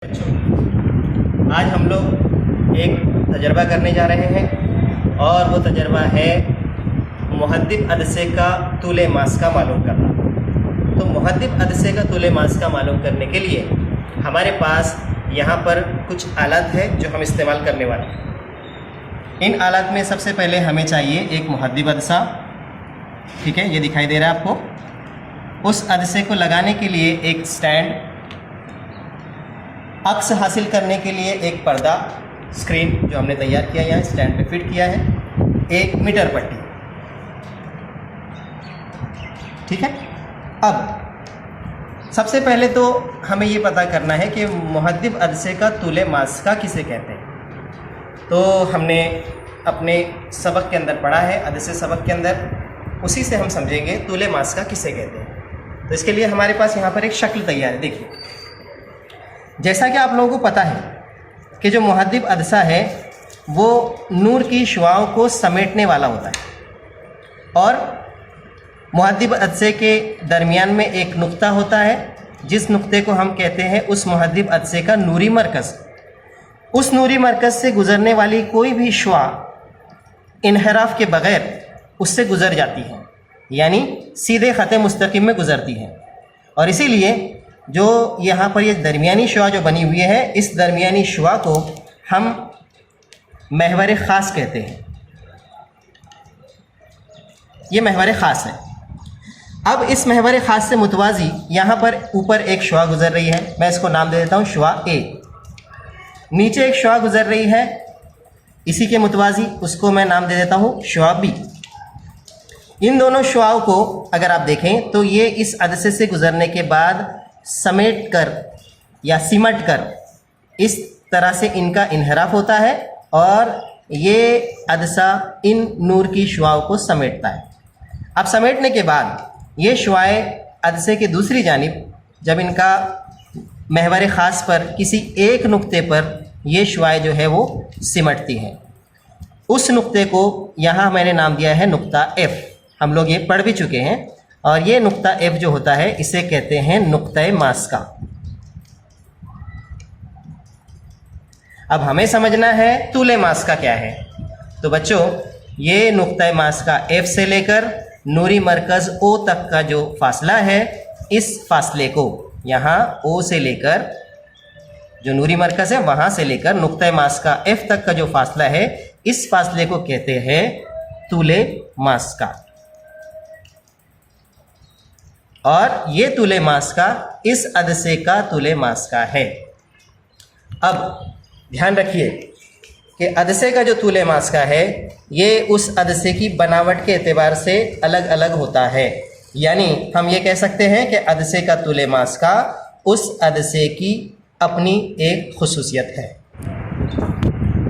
बच्चों, आज हम लोग एक तजर्बा करने जा रहे हैं और वो तजर्बा है मुहद्दिब अदसे का तूले मास का मालूम करना। तो मुहद्दिब अदसे का तूले मास का मालूम करने के लिए हमारे पास यहाँ पर कुछ आलात है जो हम इस्तेमाल करने वाले हैं। इन आलात में सबसे पहले हमें चाहिए एक मुहद्दिब अदसा, ठीक है, ये दिखाई दे रहा है आपको। उस अदसे को लगाने के लिए एक स्टैंड, अक्स हासिल करने के लिए एक पर्दा, स्क्रीन जो हमने तैयार किया यहाँ स्टैंड पे फिट किया है, एक मीटर पट्टी, ठीक है। अब सबसे पहले तो हमें ये पता करना है कि मुहद्दिब अदसे का तूले मास का किसे कहते हैं। तो हमने अपने सबक के अंदर पढ़ा है, अदसे सबक के अंदर, उसी से हम समझेंगे तूले मास का किसे कहते हैं। तो इसके लिए हमारे पास यहाँ पर एक शक्ल तैयार है। देखिए, जैसा कि आप लोगों को पता है कि जो मुहद्दिब अदसा है वो नूर की शुआओं को समेटने वाला होता है और मुहद्दिब अदसे के दरमियान में एक नुक्ता होता है, जिस नुक्ते को हम कहते हैं उस मुहद्दिब अदसे का नूरी मरकज़। उस नूरी मरकज़ से गुज़रने वाली कोई भी शुआ इन्हराफ के बग़ैर उससे गुज़र जाती है, यानी सीधे ख़त मुस्तक़िम में गुज़रती है। और इसीलिए जो यहाँ पर ये दरमियानी शुआ जो बनी हुई है, इस दरमियानी शुआ को हम महवर ख़ास कहते हैं। ये महवर ख़ास है। अब इस महवर ख़ास से मुतवाज़ी यहाँ पर ऊपर एक शुआ गुज़र रही है, मैं इसको नाम दे देता हूँ शुआ ए। नीचे एक शुआ गुज़र रही है, इसी के मुतवाज़ी, उसको मैं नाम दे देता हूँ शुआ बी। इन दोनों शुआओं को अगर आप देखें तो ये इस अदसे से गुज़रने के बाद समेट कर या सिमट कर इस तरह से इनका इन्हराफ होता है और ये अदसा इन नूर की शुआओं को समेटता है। अब समेटने के बाद ये शुआएँ अदसे की दूसरी जानिब, जब इनका महवर ख़ास पर किसी एक नुक्ते पर ये शुआएँ जो है वो सिमटती हैं, उस नुक्ते को यहाँ मैंने नाम दिया है नुक्ता एफ़। हम लोग ये पढ़ भी चुके हैं। और ये नुक्ता एफ जो होता है इसे कहते हैं नुक्ता मास का। अब हमें समझना है तूले मास का क्या है। तो बच्चों, ये नुक्ता मास का एफ से लेकर नूरी मरकज़ ओ तक का जो फासला है, इस फासले को यहाँ ओ से लेकर जो नूरी मरकज़ है वहाँ से लेकर नुक्ता मास का एफ तक का जो फासला है, इस फासले को कहते हैं तूले मास का। और ये तूले मास का इस अदसे का तूले मास का है। अब ध्यान रखिए कि अदसे का जो तूले मास का है ये उस अदसे की बनावट के एतबार से अलग अलग होता है। यानी हम ये कह सकते हैं कि अदसे का तूले मास का उस अदसे की अपनी एक खुसूसियत है।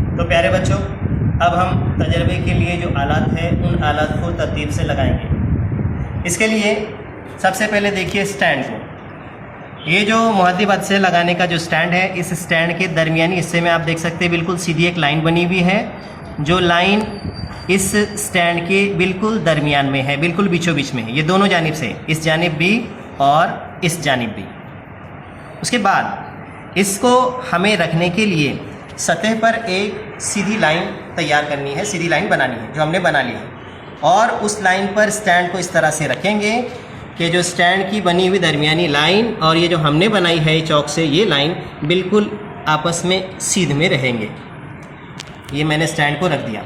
तो प्यारे बच्चों, अब हम तजर्बे के लिए जो आलात हैं उन आलात को तरतीब से लगाएंगे। इसके लिए सबसे पहले देखिए स्टैंड को। ये जो मुहद्दिब अदसे लगाने का जो स्टैंड है, इस स्टैंड के दरमियानी हिस्से में आप देख सकते हैं बिल्कुल सीधी एक लाइन बनी हुई है, जो लाइन इस स्टैंड के बिल्कुल दरमियान में है, बिल्कुल बीचों बीच में है। ये दोनों जानिब से, इस जानिब भी और इस जानिब भी। उसके बाद इसको हमें रखने के लिए सतह पर एक सीधी लाइन तैयार करनी है, सीधी लाइन बनानी है, जो हमने बना ली है। और उस लाइन पर स्टैंड को इस तरह से रखेंगे कि जो स्टैंड की बनी हुई दरमियानी लाइन और ये जो हमने बनाई है चौक से, ये लाइन बिल्कुल आपस में सीध में रहेंगे। ये मैंने स्टैंड को रख दिया।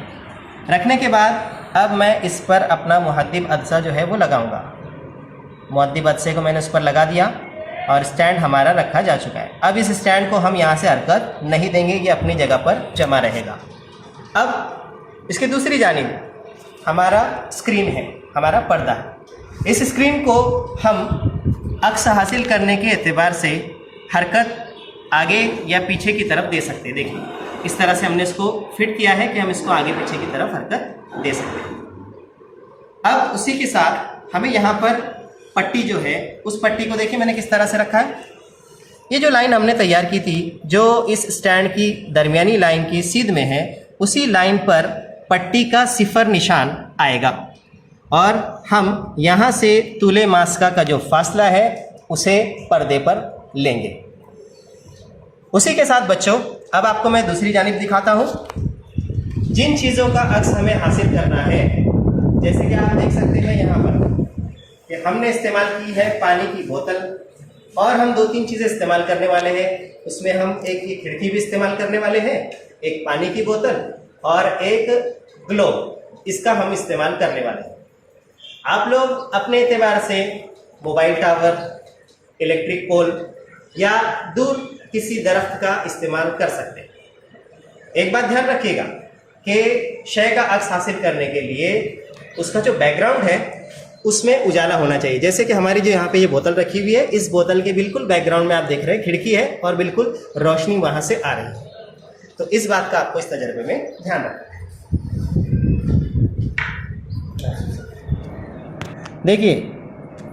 रखने के बाद अब मैं इस पर अपना मुहद्दिब अदसा जो है वो लगाऊंगा। मुहद्दिब अदसे को मैंने उस पर लगा दिया और स्टैंड हमारा रखा जा चुका है। अब इस स्टैंड को हम यहाँ से हरकत नहीं देंगे, ये अपनी जगह पर जमा रहेगा। अब इसकी दूसरी जानिब हमारा स्क्रीन है, हमारा पर्दा है। इस स्क्रीन को हम अक्स हासिल करने के एतबार से हरकत आगे या पीछे की तरफ दे सकते हैं। देखिए, इस तरह से हमने इसको फिट किया है कि हम इसको आगे पीछे की तरफ हरकत दे सकते हैं। अब उसी के साथ हमें यहाँ पर पट्टी जो है, उस पट्टी को देखिए मैंने किस तरह से रखा है। ये जो लाइन हमने तैयार की थी, जो इस स्टैंड की दरमियानी लाइन की सीध में है, उसी लाइन पर पट्टी का सिफर निशान आएगा और हम यहाँ से तूले मास का जो फासला है उसे पर्दे पर लेंगे। उसी के साथ बच्चों अब आपको मैं दूसरी जानिब दिखाता हूँ। जिन चीज़ों का अक्स हमें हासिल करना है, जैसे कि आप देख सकते हैं यहाँ पर कि हमने इस्तेमाल की है पानी की बोतल, और हम 2-3 चीज़ें इस्तेमाल करने वाले हैं। उसमें हम एक ये खिड़की भी इस्तेमाल करने वाले हैं, एक पानी की बोतल और एक ग्लोब, इसका हम इस्तेमाल करने वाले हैं। आप लोग अपने एतबार से मोबाइल टावर, इलेक्ट्रिक पोल या दूर किसी दरख्त का इस्तेमाल कर सकते हैं। एक बात ध्यान रखिएगा कि शय का अक्स हासिल करने के लिए उसका जो बैकग्राउंड है उसमें उजाला होना चाहिए। जैसे कि हमारी जो यहाँ पे ये बोतल रखी हुई है, इस बोतल के बिल्कुल बैकग्राउंड में आप देख रहे हैं खिड़की है और बिल्कुल रोशनी वहाँ से आ रही है। तो इस बात का आपको इस तजर्बे में ध्यान रखना है। देखिए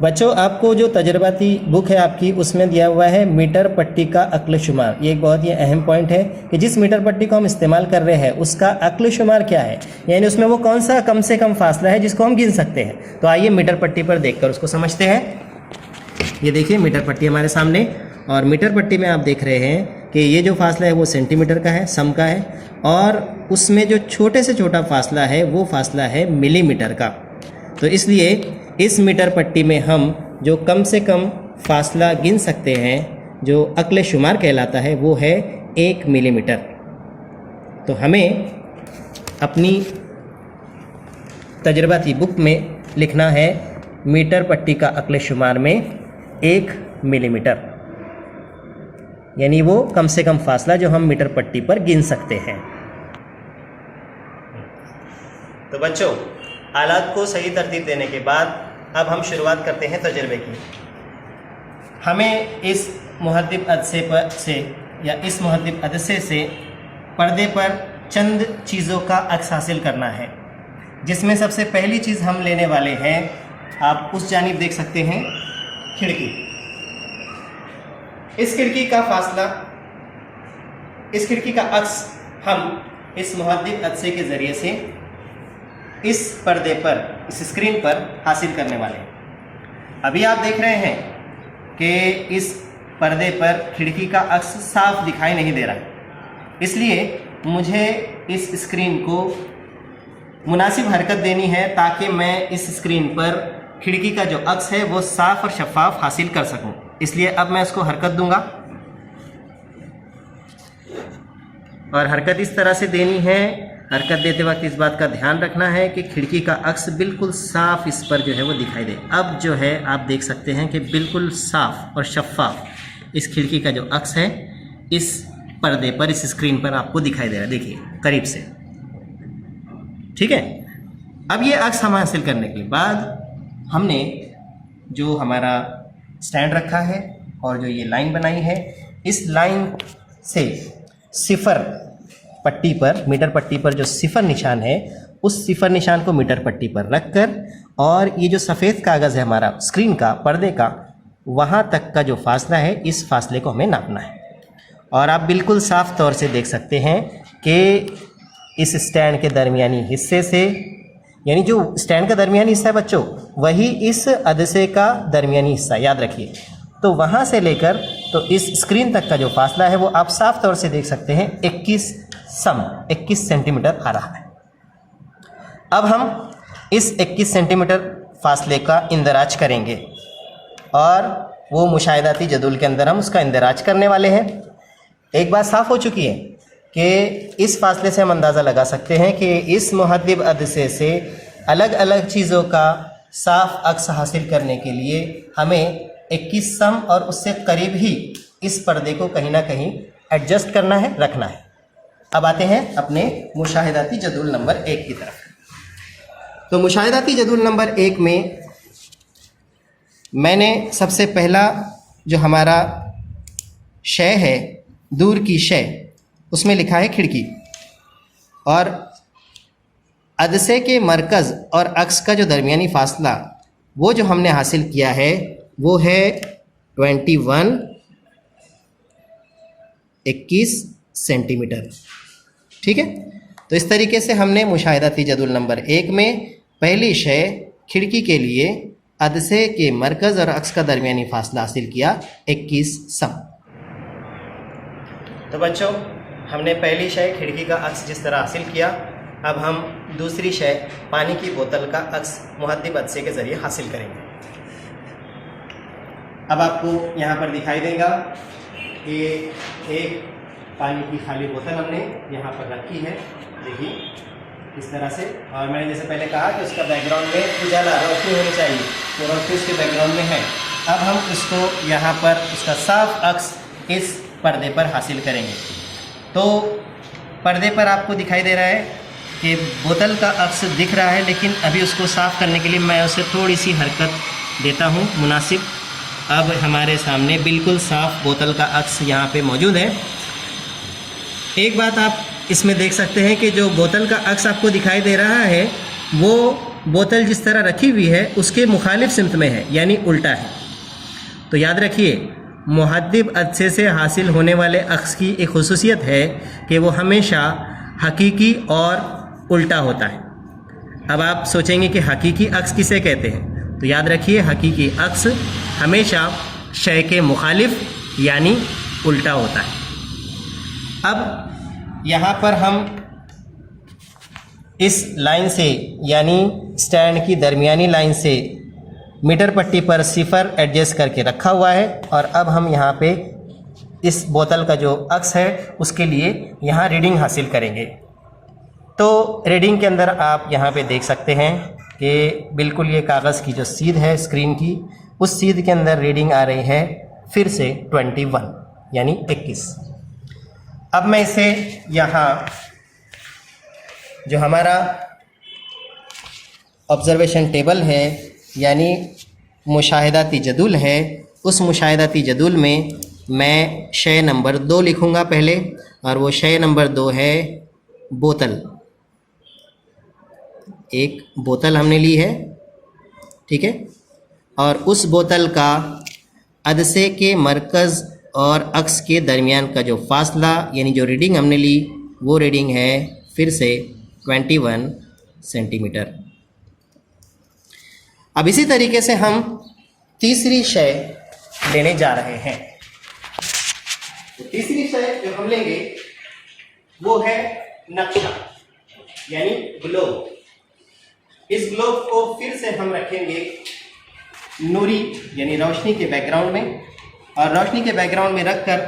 बच्चों, आपको जो तजर्बाती बुक है आपकी, उसमें दिया हुआ है मीटर पट्टी का अक्ल शुमार। ये एक बहुत ही अहम पॉइंट है कि जिस मीटर पट्टी को हम इस्तेमाल कर रहे हैं उसका अक्ल शुमार क्या है, यानी उसमें वो कौन सा कम से कम फासला है जिसको हम गिन सकते हैं। तो आइए मीटर पट्टी पर देखकर उसको समझते हैं। ये देखिए मीटर पट्टी हमारे सामने, और मीटर पट्टी में आप देख रहे हैं कि ये जो फासला है वो सेंटीमीटर का है, सम का है, और उसमें जो छोटे से छोटा फासला है वो फासला है मिलीमीटर का। तो इसलिए इस मीटर पट्टी में हम जो कम से कम फासला गिन सकते हैं, जो अक्ल शुमार कहलाता है, वो है 1 मिलीमीटर। तो हमें अपनी तजर्बाती बुक में लिखना है मीटर पट्टी का अक्ल शुमार में 1 मिलीमीटर, यानी वो कम से कम फासला जो हम मीटर पट्टी पर गिन सकते हैं। तो बच्चों, आलात को सही तरतीब देने के बाद अब हम शुरुआत करते हैं तजर्बे की। हमें इस मुहद्दिब अदसे पर से या इस मुहद्दिब अदसे से पर्दे पर चंद चीज़ों का अक्स हासिल करना है, जिसमें सबसे पहली चीज़ हम लेने वाले हैं, आप उस जानिब देख सकते हैं, खिड़की। इस खिड़की का फासला, इस खिड़की का अक्स हम इस मुहद्दिब अदसे के ज़रिए से इस पर्दे पर, इस स्क्रीन पर हासिल करने वाले हैं। अभी आप देख रहे हैं कि इस पर्दे पर खिड़की का अक्स साफ दिखाई नहीं दे रहा है, इसलिए मुझे इस स्क्रीन को मुनासिब हरकत देनी है ताकि मैं इस स्क्रीन पर खिड़की का जो अक्स है वो साफ और शफाफ हासिल कर सकूं। इसलिए अब मैं इसको हरकत दूंगा, और हरकत इस तरह से देनी है, हरकत देते वक्त इस बात का ध्यान रखना है कि खिड़की का अक्स बिल्कुल साफ इस पर जो है वो दिखाई दे। अब जो है आप देख सकते हैं कि बिल्कुल साफ और शफाफ इस खिड़की का जो अक्स है इस पर्दे पर, इस स्क्रीन पर आपको दिखाई दे रहा है। देखिए करीब से, ठीक है। अब ये अक्स हम हासिल करने के बाद हमने जो हमारा स्टैंड रखा है और जो ये लाइन बनाई है, इस लाइन से सिफर पट्टी पर, मीटर पट्टी पर जो सिफर निशान है, उस सिफर निशान को मीटर पट्टी पर रखकर, और ये जो सफ़ेद कागज़ है हमारा स्क्रीन का, पर्दे का, वहाँ तक का जो फासला है, इस फासले को हमें नापना है। और आप बिल्कुल साफ तौर से देख सकते हैं कि इस स्टैंड के दरमियानी हिस्से से, यानी जो स्टैंड का दरमियानी हिस्सा है बच्चों, वही इस अदसे का दरमियानी हिस्सा, याद रखिए। तो वहाँ से लेकर तो इस स्क्रीन तक का जो फासला है वो आप साफ तौर से देख सकते हैं 21 सेंटीमीटर आ रहा है। अब हम इस 21 सेंटीमीटर फासले का इंदराज करेंगे, और वो मुशाहिदाती जदूल के अंदर हम उसका इंदराज करने वाले हैं। एक बात साफ़ हो चुकी है कि इस फासले से हम अंदाज़ा लगा सकते हैं कि इस मुहद्दिब अदसे से अलग अलग चीज़ों का साफ अक्स हासिल करने के लिए हमें 21 सम और उससे करीब ही इस पर्दे को कहीं ना कहीं एडजस्ट करना है, रखना है। अब आते हैं अपने मुशाहिदाती जदूल नंबर 1 की तरफ। तो मुशाहिदाती जदूल नंबर 1 में मैंने सबसे पहला जो हमारा शय है, दूर की शय, उसमें लिखा है खिड़की, और अदसे के मरकज़ और अक्स का जो दरमियानी फासला वो जो हमने हासिल किया है वो है 21 सेंटीमीटर। ठीक है, तो इस तरीके से हमने मुशाहिदाती जदूल नंबर 1 में पहली शय खिड़की के लिए अदसे के मरकज़ और अक्स का दरमियानी फासला हासिल किया 21 सम। तो बच्चों, हमने पहली शय खिड़की का अक्स जिस तरह हासिल किया, अब हम दूसरी शय पानी की बोतल का अक्स मुहद्दिब अदसे के ज़रिए हासिल करेंगे। अब आपको यहाँ पर दिखाई देगा कि एक पानी की खाली बोतल हमने यहाँ पर रखी है, देखिए इस तरह से। और मैंने जैसे पहले कहा कि उसका बैकग्राउंड में उजाला रोशनी होनी चाहिए, तो रोशनी उसके बैकग्राउंड में है। अब हम उसको यहाँ पर उसका साफ अक्स इस पर्दे पर हासिल करेंगे। तो पर्दे पर आपको दिखाई दे रहा है कि बोतल का अक्स दिख रहा है, लेकिन अभी उसको साफ़ करने के लिए मैं उसे थोड़ी सी हरकत देता हूँ मुनासिब। अब हमारे सामने बिल्कुल साफ़ बोतल का अक्स यहाँ पे मौजूद है। एक बात आप इसमें देख सकते हैं कि जो बोतल का अक्स आपको दिखाई दे रहा है वो बोतल जिस तरह रखी हुई है उसके मुखालिफ सिमत में है, यानी उल्टा है। तो याद रखिए, मुहद्दिब अदसे से हासिल होने वाले अक्स की एक खुसूसियत है कि वो हमेशा हकीकी और उल्टा होता है। अब आप सोचेंगे कि हकीकी अक्स किसे कहते हैं, तो याद रखिए हकीकी अक्स हमेशा शय के मुखालिफ यानी उल्टा होता है। अब यहाँ पर हम इस लाइन से यानी स्टैंड की दरमियानी लाइन से मीटर पट्टी पर 0 एडजस्ट करके रखा हुआ है, और अब हम यहाँ पे इस बोतल का जो अक्स है उसके लिए यहाँ रीडिंग हासिल करेंगे। तो रीडिंग के अंदर आप यहाँ पे देख सकते हैं कि बिल्कुल ये कागज़ की जो सीध है स्क्रीन की, उस सीध के अंदर रीडिंग आ रही है फिर से 21 यानी 21। अब मैं इसे यहाँ जो हमारा ऑब्ज़र्वेशन टेबल है यानी मुशाहिदाती जदूल है, उस मुशाहिदाती जदूल में मैं शय नंबर 2 लिखूँगा पहले, और वो शय नंबर 2 है बोतल। एक बोतल हमने ली है, ठीक है, और उस बोतल का अदसे के मरकज़ और अक्स के दरमियान का जो फासला यानी जो रीडिंग हमने ली वो रीडिंग है फिर से 21 सेंटीमीटर। अब इसी तरीके से हम तीसरी शय लेने जा रहे हैं। तो तीसरी शय जो हम लेंगे वो है नक्शा यानी ग्लोब। इस ग्लोब को फिर से हम रखेंगे नूरी यानी रोशनी के बैकग्राउंड में, और रोशनी के बैकग्राउंड में रखकर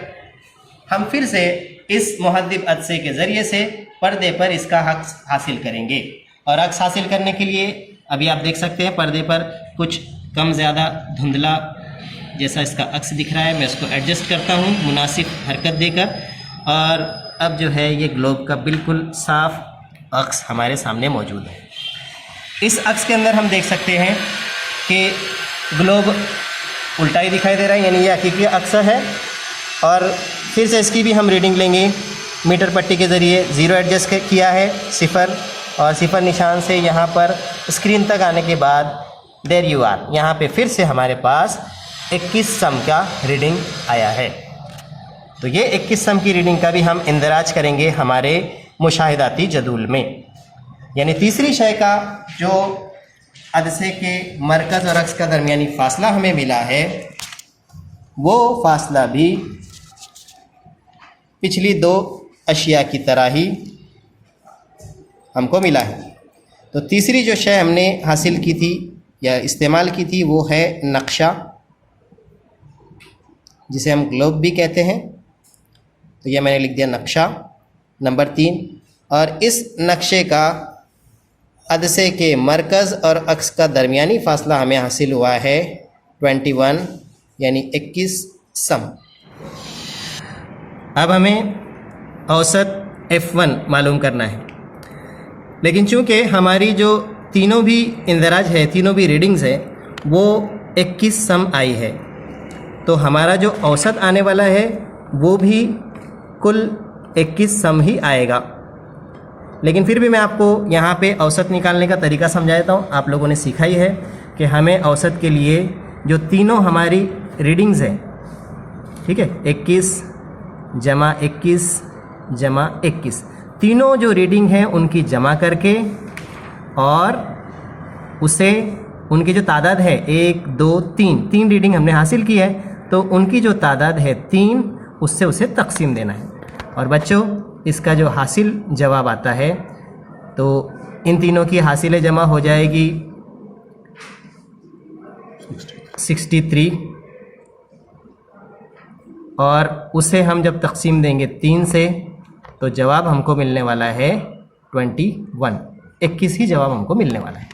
हम फिर से इस मुहद्दिब अदसे के ज़रिए से पर्दे पर इसका अक्स हासिल करेंगे। और अक्स हासिल करने के लिए अभी आप देख सकते हैं पर्दे पर कुछ कम ज़्यादा धुंधला जैसा इसका अक्स दिख रहा है। मैं इसको एडजस्ट करता हूँ मुनासिब हरकत देकर, और अब जो है ये ग्लोब का बिल्कुल साफ अक्स हमारे सामने मौजूद है। इस अक्स के अंदर हम देख सकते हैं कि ग्लोब उल्टा ही दिखाई दे रहा है, यानी ये हकीकी अक्स है। और फिर से इसकी भी हम रीडिंग लेंगे मीटर पट्टी के ज़रिए। 0 एडजस्ट किया है 0, और 0 निशान से यहाँ पर स्क्रीन तक आने के बाद देयर यू आर, यहाँ पे फिर से हमारे पास 21 सम का रीडिंग आया है। तो ये 21 सम की रीडिंग का भी हम इंदराज करेंगे हमारे मुशाहिदाती जदूल में। यानी तीसरी शय का जो अदसे के मरकज़ और अक्स का दरमियानी फ़ासला हमें मिला है वो फ़ासला भी पिछली 2 अशिया की तरह ही हमको मिला है। तो तीसरी जो शय हमने हासिल की थी या इस्तेमाल की थी वो है नक्शा, जिसे हम ग्लोब भी कहते हैं। तो यह मैंने लिख दिया नक्शा नंबर 3, और इस नक्शे का अदसे के मरकज़ और अक्स का दरमियानी फ़ासला हमें हासिल हुआ है 21 यानी 21 सम। अब हमें औसत F1 मालूम करना है, लेकिन चूँकि हमारी जो तीनों भी इंदराज है, तीनों भी रीडिंग्स है वो 21 सम आई है, तो हमारा जो औसत आने वाला है वो भी कुल 21 सम ही आएगा। लेकिन फिर भी मैं आपको यहाँ पे औसत निकालने का तरीका समझा देता हूँ। आप लोगों ने सीखा ही है कि हमें औसत के लिए जो तीनों हमारी रीडिंग्स हैं, ठीक है, 21 जमा 21 जमा 21, तीनों जो रीडिंग हैं उनकी जमा करके और उसे उनकी जो तादाद है 1 2 3 रीडिंग हमने हासिल की है, तो उनकी जो तादाद है 3 उससे उसे तकसीम देना है। और बच्चों इसका जो हासिल जवाब आता है तो इन तीनों की हासिल जमा हो जाएगी 63 और उसे हम जब तकसीम देंगे 3 से तो जवाब हमको मिलने वाला है 21 ही जवाब हमको मिलने वाला है।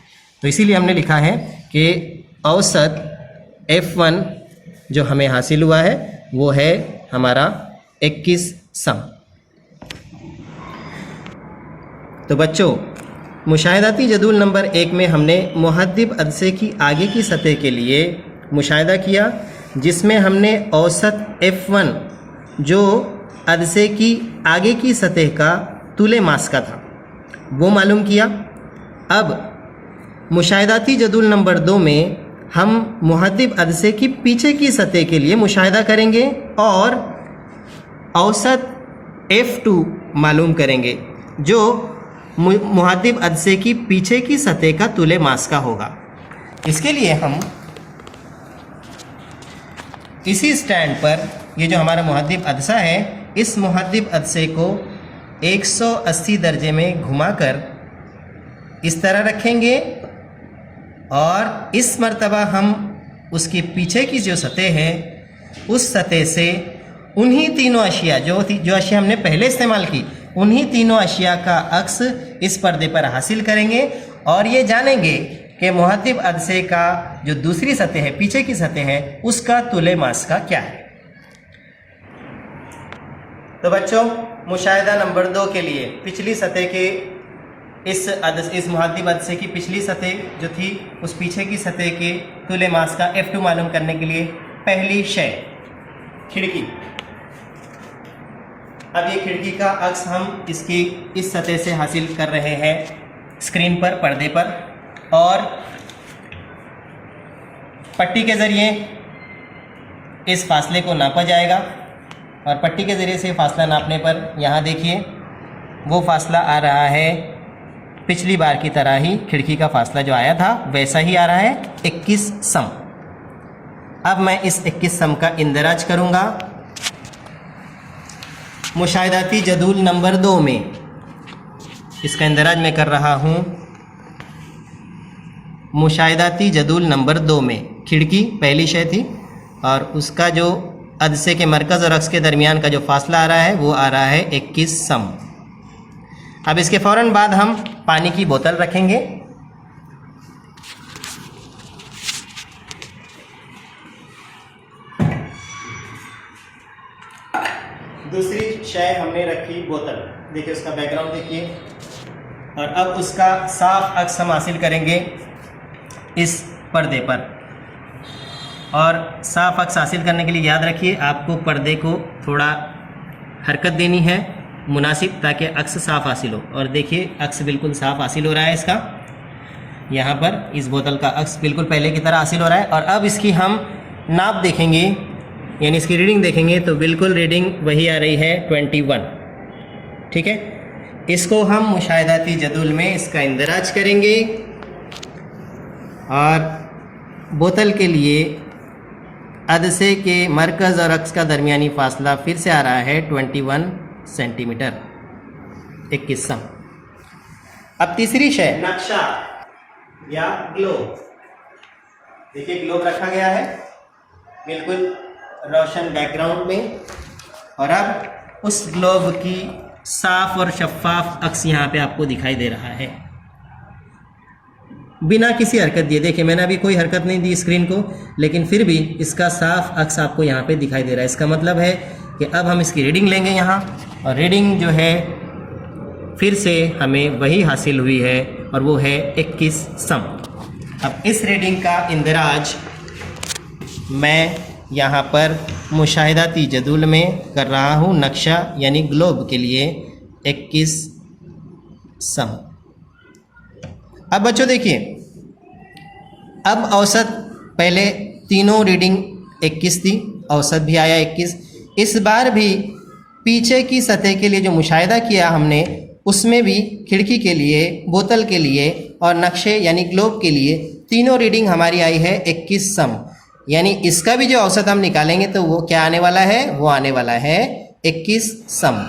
तो इसीलिए हमने लिखा है कि औसत F1 जो हमें हासिल हुआ है वो है हमारा 21 सम। तो बच्चों मुशाहिदाती जदूल नंबर 1 में हमने मुहद्दिब अदसे की आगे की सतह के लिए मुशाहिदा किया, जिसमें हमने औसत F1 जो अदसे की आगे की सतह का तुले मास का था वो मालूम किया। अब मुशाहिदाती जदूल नंबर 2 में हम मुहद्दिब अदसे की पीछे की सतह के लिए मुशाहिदा करेंगे और औसत F2 मालूम करेंगे जो मुहद्दिब अदसे की पीछे की सतह का तुले मास का होगा। इसके लिए हम इसी स्टैंड पर ये जो हमारा मुहद्दिब अदसा है इस मुहद्दिब अदसे को 180 दर्जे में घुमाकर इस तरह रखेंगे और इस मर्तबा हम उसके पीछे की जो सतह है उस सतह से उन्हीं तीनों अशिया जो अशिया हमने पहले इस्तेमाल की उन्हीं तीनों अशिया का अक्स इस पर्दे पर हासिल करेंगे और ये जानेंगे कि मुहद्दिब अदसे का जो दूसरी सतह है पीछे की सतह है उसका तुले मास का क्या है। तो बच्चों मुशाहिदा नंबर 2 के लिए पिछली सतह के इस मुहद्दिब अदसे की पिछली सतह जो थी उस पीछे की सतह के तुले मास का F2 मालूम करने के लिए पहली शय खिड़की। अब ये खिड़की का अक्स हम इसकी इस सतह से हासिल कर रहे हैं स्क्रीन पर पर्दे पर और पट्टी के ज़रिए इस फासले को नापा जाएगा और पट्टी के ज़रिए से फासला नापने पर यहाँ देखिए वो फासला आ रहा है पिछली बार की तरह ही खिड़की का फासला जो आया था वैसा ही आ रहा है 21 सम। अब मैं इस 21 सम का इंदराज करूँगा मुशाहिदाती जदूल नंबर 2 में। इसका इंदराज मैं कर रहा हूँ मुशाहिदाती जदूल नंबर 2 में। खिड़की पहली शय थी और उसका जो अदसे के मरकज़ और अक्स के दरमियान का जो फासला आ रहा है वो आ रहा है 21 सम। अब इसके फ़ौरन बाद हम पानी की बोतल रखेंगे। दूसरी शय हमने रखी बोतल, देखिए उसका बैकग्राउंड देखिए और अब उसका साफ अक्स हम हासिल करेंगे इस पर्दे पर। और साफ अक्स हासिल करने के लिए याद रखिए आपको पर्दे को थोड़ा हरकत देनी है मुनासिब ताकि अक्स साफ हासिल हो। और देखिए अक्स बिल्कुल साफ हासिल हो रहा है इसका, यहाँ पर इस बोतल का अक्स बिल्कुल पहले की तरह हासिल हो रहा है। और अब इसकी हम नाप देखेंगे यानी इसकी रीडिंग देखेंगे तो बिल्कुल रीडिंग वही आ रही है 21। ठीक है, इसको हम मुशाहिदाती जदूल में इसका इंदराज करेंगे और बोतल के लिए अदसे के मरकज़ और अक्स का दरमियानी फासला फिर से आ रहा है 21 सेंटीमीटर 21 सम। अब तीसरी शय नक्शा या ग्लोब। देखिए ग्लोब रखा गया है बिल्कुल रोशन बैकग्राउंड में और अब उस ग्लोब की साफ और शफाफ अक्स यहाँ पे आपको दिखाई दे रहा है बिना किसी हरकत दिए। देखिए मैंने अभी कोई हरकत नहीं दी स्क्रीन को, लेकिन फिर भी इसका साफ अक्स आपको यहाँ पे दिखाई दे रहा है। इसका मतलब है कि अब हम इसकी रीडिंग लेंगे यहाँ और रीडिंग जो है फिर से हमें वही हासिल हुई है और वो है 21 सम। अब इस रीडिंग का इंदराज मैं यहाँ पर मुशाहिदाती जदूल में कर रहा हूँ नक्शा यानी ग्लोब के लिए 21 सम। अब बच्चों देखिए अब औसत पहले तीनों रीडिंग 21 थी, औसत भी आया 21। इस बार भी पीछे की सतह के लिए जो मुशाहिदा किया हमने उसमें भी खिड़की के लिए, बोतल के लिए और नक्शे यानी ग्लोब के लिए तीनों रीडिंग हमारी आई है 21 सम। यानी इसका भी जो औसत हम निकालेंगे तो वो क्या आने वाला है, वो आने वाला है 21 सम।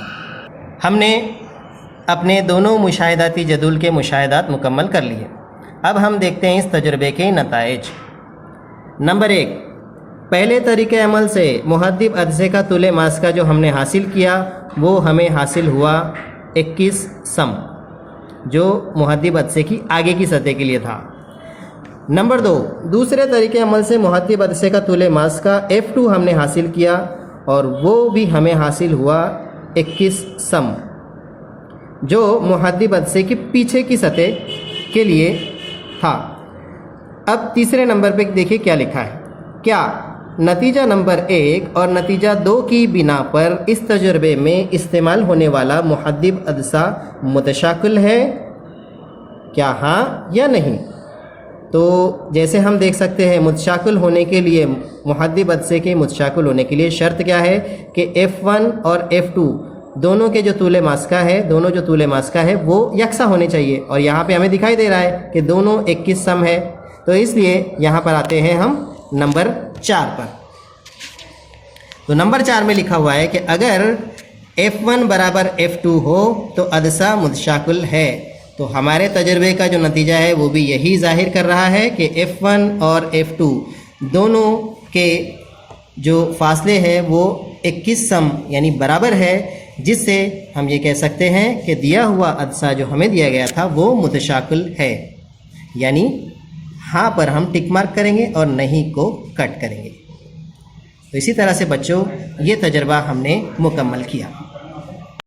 हमने अपने दोनों मुशाहिदाती जदूल के मुशाहिदात मुकम्मल कर लिए। अब हम देखते हैं इस तजुर्बे के नताइज। नंबर 1, पहले तरीके अमल से मुहद्दिब अदसे का तुले मास का जो हमने हासिल किया वो हमें हासिल हुआ 21 सम, जो मुहद्दिब अदसे की आगे की सतह के लिए था। नंबर 2, दूसरे तरीके अमल से मुहद्दिब अदसे का तुले मास का F2 हमने हासिल किया और वो भी हमें हासिल हुआ 21 सम, जो मुहद्दिब अदसे की पीछे की सतह के लिए था। अब तीसरे नंबर पे देखिए क्या लिखा है। क्या नतीजा नंबर 1 और नतीजा 2 की बिना पर इस तजुर्बे में इस्तेमाल होने वाला मुहद्दिब अदसा मुतशाकिल है? क्या हाँ या नहीं? तो जैसे हम देख सकते हैं मुतशाकिल होने के लिए, मुहद्दिब अदसे के मुतशाकिल होने के लिए शर्त क्या है कि F1 और F2 दोनों के जो तूले मास्का है, दोनों जो तूले मास्का है वो यकसा होने चाहिए। और यहाँ पे हमें दिखाई दे रहा है कि दोनों 21 सम है, तो इसलिए यहाँ पर आते हैं हम नंबर 4 पर। तो नंबर 4 में लिखा हुआ है कि अगर F1 बराबर F2 हो तो अदसा मुतशाकिल है। तो हमारे तजर्बे का जो नतीजा है वो भी यही जाहिर कर रहा है कि F1 और F2 दोनों के जो फासले हैं वो 21 सम यानी बराबर है, जिससे हम ये कह सकते हैं कि दिया हुआ अदसा जो हमें दिया गया था वो मुतशाकिल है। यानी हाँ पर हम टिक मार्क करेंगे और नहीं को कट करेंगे। तो इसी तरह से बच्चों ये तजर्बा हमने मुकम्मल किया।